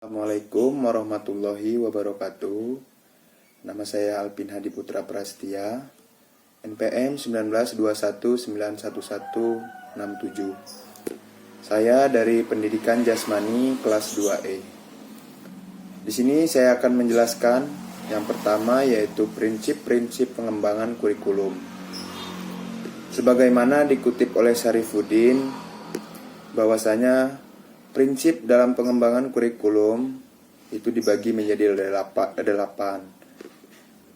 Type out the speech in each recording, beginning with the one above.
Assalamualaikum warahmatullahi wabarakatuh. Nama saya Alpin Hadi Putra Prastia, NPM 1921911167. Saya dari Pendidikan Jasmani kelas 2E. Di sini saya akan menjelaskan yang pertama, yaitu prinsip-prinsip pengembangan kurikulum. Sebagaimana dikutip oleh Syarifuddin, bahwasanya prinsip dalam pengembangan kurikulum itu dibagi menjadi 8.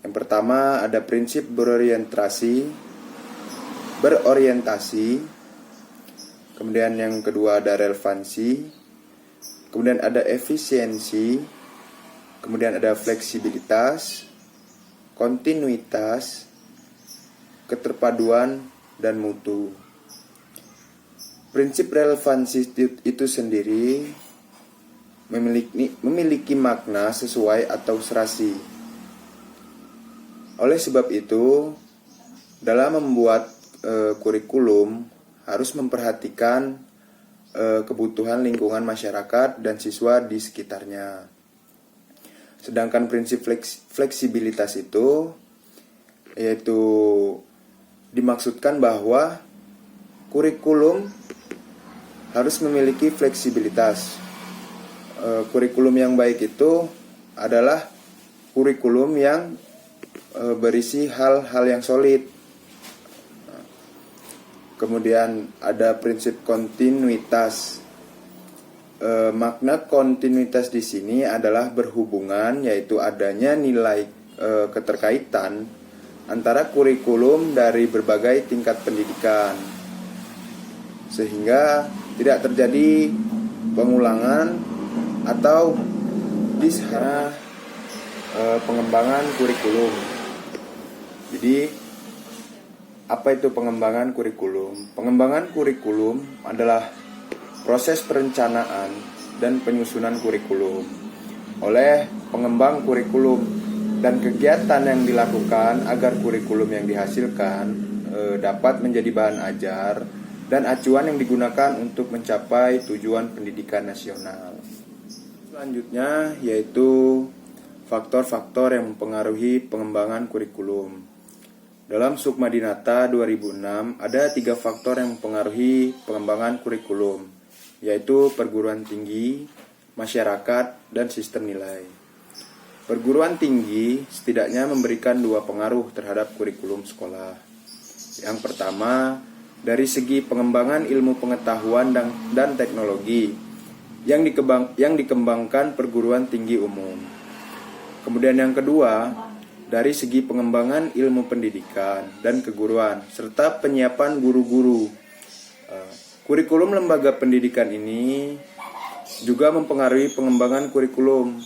Yang pertama ada prinsip berorientasi. Kemudian yang kedua ada relevansi. Kemudian ada efisiensi. Kemudian ada fleksibilitas, kontinuitas, keterpaduan, dan mutu. Prinsip relevansi itu sendiri memiliki makna sesuai atau serasi. Oleh sebab itu, dalam membuat kurikulum harus memperhatikan kebutuhan lingkungan masyarakat dan siswa di sekitarnya. Sedangkan prinsip fleksibilitas itu yaitu dimaksudkan bahwa kurikulum harus memiliki fleksibilitas. Kurikulum yang baik itu adalah kurikulum yang berisi hal-hal yang solid. Kemudian ada prinsip kontinuitas. Makna kontinuitas di sini adalah berhubungan, yaitu adanya nilai keterkaitan antara kurikulum dari berbagai tingkat pendidikan, sehingga tidak terjadi pengulangan atau pengembangan kurikulum. Jadi, apa itu pengembangan kurikulum? Pengembangan kurikulum adalah proses perencanaan dan penyusunan kurikulum oleh pengembang kurikulum dan kegiatan yang dilakukan agar kurikulum yang dihasilkan dapat menjadi bahan ajar dan acuan yang digunakan untuk mencapai tujuan pendidikan nasional. Selanjutnya yaitu faktor-faktor yang mempengaruhi pengembangan kurikulum. Dalam Sukmadinata 2006 ada 3 faktor yang mempengaruhi pengembangan kurikulum, yaitu perguruan tinggi, masyarakat, dan sistem nilai. Perguruan tinggi setidaknya memberikan 2 pengaruh terhadap kurikulum sekolah. Yang pertama, dari segi pengembangan ilmu pengetahuan dan teknologi yang dikembangkan perguruan tinggi umum. Kemudian yang kedua, dari segi pengembangan ilmu pendidikan dan keguruan serta penyiapan guru-guru. Kurikulum lembaga pendidikan ini juga mempengaruhi pengembangan kurikulum,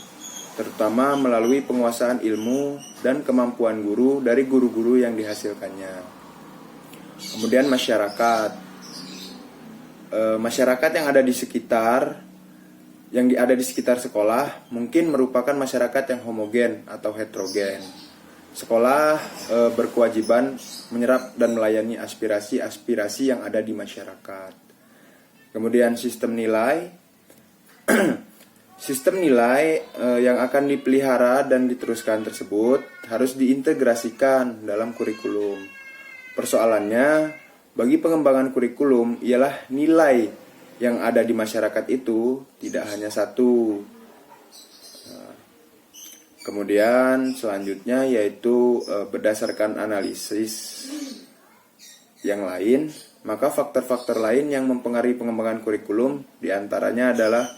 terutama melalui penguasaan ilmu dan kemampuan guru dari guru-guru yang dihasilkannya. Kemudian masyarakat yang ada di sekitar sekolah mungkin merupakan masyarakat yang homogen atau heterogen. Sekolah berkewajiban menyerap dan melayani aspirasi yang ada di masyarakat. Kemudian sistem nilai. Sistem nilai yang akan dipelihara dan diteruskan tersebut harus diintegrasikan dalam kurikulum. Persoalannya, bagi pengembangan kurikulum ialah nilai yang ada di masyarakat itu tidak hanya satu. Kemudian selanjutnya yaitu berdasarkan analisis yang lain, maka faktor-faktor lain yang mempengaruhi pengembangan kurikulum diantaranya adalah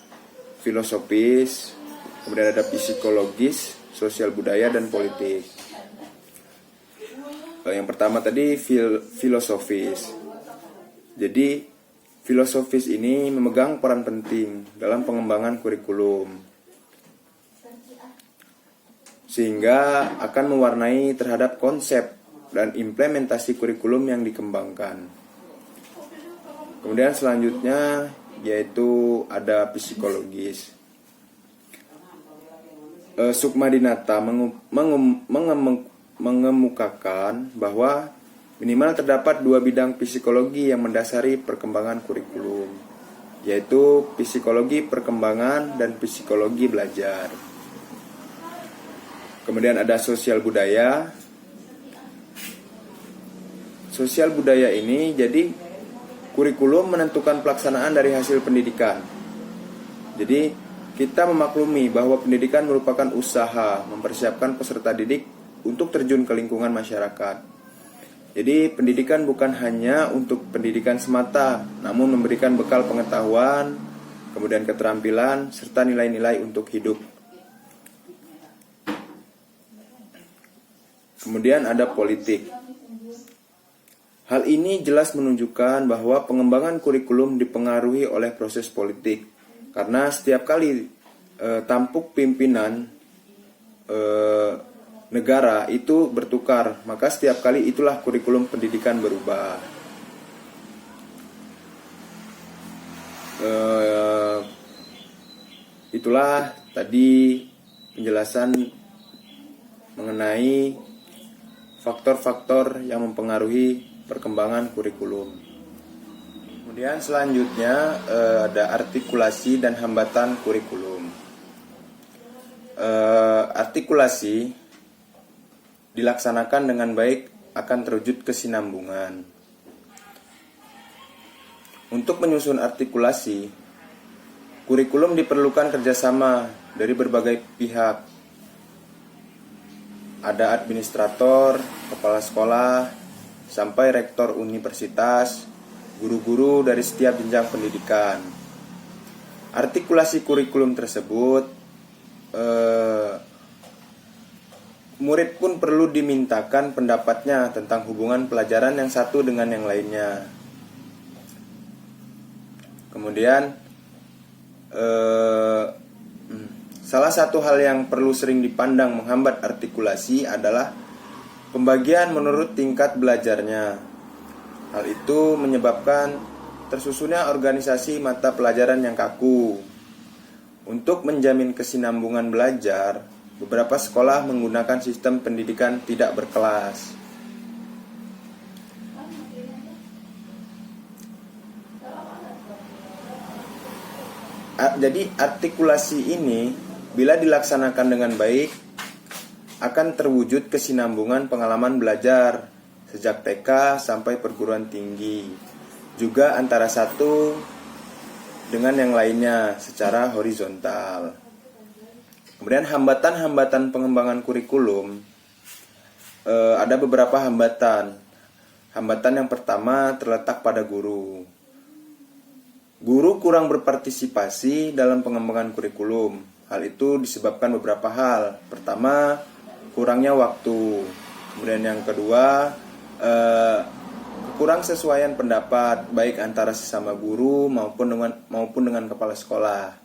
filosofis, kemudian ada psikologis, sosial budaya, dan politik. Yang pertama tadi filosofis. Jadi filosofis ini memegang peran penting dalam pengembangan kurikulum, sehingga akan mewarnai terhadap konsep dan implementasi kurikulum yang dikembangkan. Kemudian selanjutnya yaitu ada psikologis. Sukmadinata mengemukakan bahwa minimal terdapat 2 bidang psikologi yang mendasari perkembangan kurikulum. yaitu psikologi perkembangan dan psikologi belajar. Kemudian ada sosial budaya. Sosial budaya ini jadi kurikulum menentukan pelaksanaan dari hasil pendidikan. Jadi kita memaklumi bahwa pendidikan merupakan usaha mempersiapkan peserta didik untuk terjun ke lingkungan masyarakat. Jadi pendidikan bukan hanya untuk pendidikan semata, namun memberikan bekal pengetahuan, kemudian keterampilan, serta nilai-nilai untuk hidup. Kemudian ada politik. Hal ini jelas menunjukkan bahwa pengembangan kurikulum dipengaruhi oleh proses politik. Karena setiap kali tampuk pimpinan negara itu bertukar, maka setiap kali itulah kurikulum pendidikan berubah. Itulah tadi penjelasan mengenai faktor-faktor yang mempengaruhi perkembangan kurikulum. Kemudian selanjutnya ada artikulasi dan hambatan kurikulum. Artikulasi dilaksanakan dengan baik akan terwujud kesinambungan. Untuk menyusun artikulasi, kurikulum diperlukan kerjasama dari berbagai pihak. Ada administrator, kepala sekolah, sampai rektor universitas, guru-guru dari setiap jenjang pendidikan. Artikulasi kurikulum tersebut murid pun perlu dimintakan pendapatnya tentang hubungan pelajaran yang satu dengan yang lainnya. Kemudian salah satu hal yang perlu sering dipandang menghambat artikulasi adalah pembagian menurut tingkat belajarnya. Hal itu menyebabkan tersusunnya organisasi mata pelajaran yang kaku. Untuk menjamin kesinambungan belajar, beberapa sekolah menggunakan sistem pendidikan tidak berkelas. Jadi artikulasi ini bila dilaksanakan dengan baik akan terwujud kesinambungan pengalaman belajar sejak TK sampai perguruan tinggi, juga antara satu dengan yang lainnya secara horizontal. Kemudian hambatan-hambatan pengembangan kurikulum, ada beberapa hambatan. Hambatan yang pertama terletak pada guru. Guru kurang berpartisipasi dalam pengembangan kurikulum. Hal itu disebabkan beberapa hal. Pertama, kurangnya waktu. Kemudian yang kedua, kurang sesuaian pendapat baik antara sesama guru maupun dengan kepala sekolah.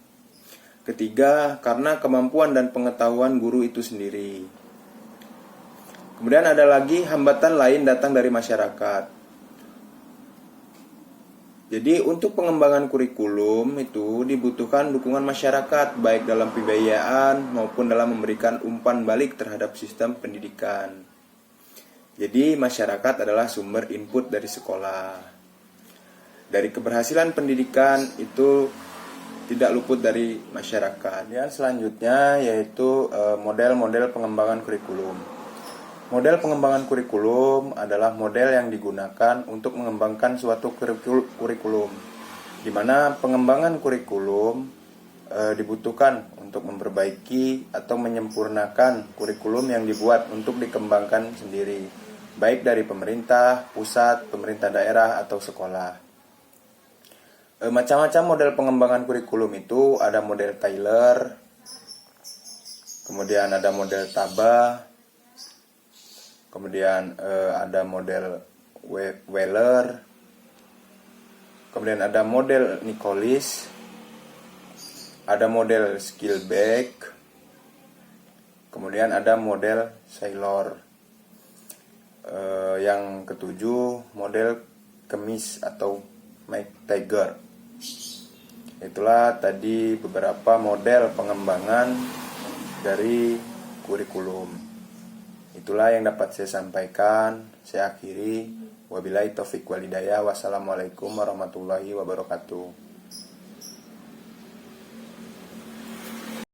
Ketiga, karena kemampuan dan pengetahuan guru itu sendiri. Kemudian ada lagi hambatan lain datang dari masyarakat. Jadi untuk pengembangan kurikulum itu dibutuhkan dukungan masyarakat baik dalam pembiayaan maupun dalam memberikan umpan balik terhadap sistem pendidikan. Jadi masyarakat adalah sumber input dari sekolah. Dari keberhasilan pendidikan itu tidak luput dari masyarakat. Dan selanjutnya yaitu model-model pengembangan kurikulum. Model pengembangan kurikulum adalah model yang digunakan untuk mengembangkan suatu kurikulum, di mana pengembangan kurikulum dibutuhkan untuk memperbaiki atau menyempurnakan kurikulum yang dibuat untuk dikembangkan sendiri, baik dari pemerintah, pusat, pemerintah daerah, atau sekolah. Macam-macam model pengembangan kurikulum itu ada model Taylor, kemudian ada model Taba, kemudian ada model Weller, kemudian ada model Nicolis, ada model Skillback, kemudian ada model Saylor. Yang ketujuh model Kemis atau Mike Tiger. Itulah tadi beberapa model pengembangan dari kurikulum. Itulah yang dapat saya sampaikan. Saya akhiri. Wabillahi taufiq wal hidayah. Wassalamualaikum warahmatullahi wabarakatuh.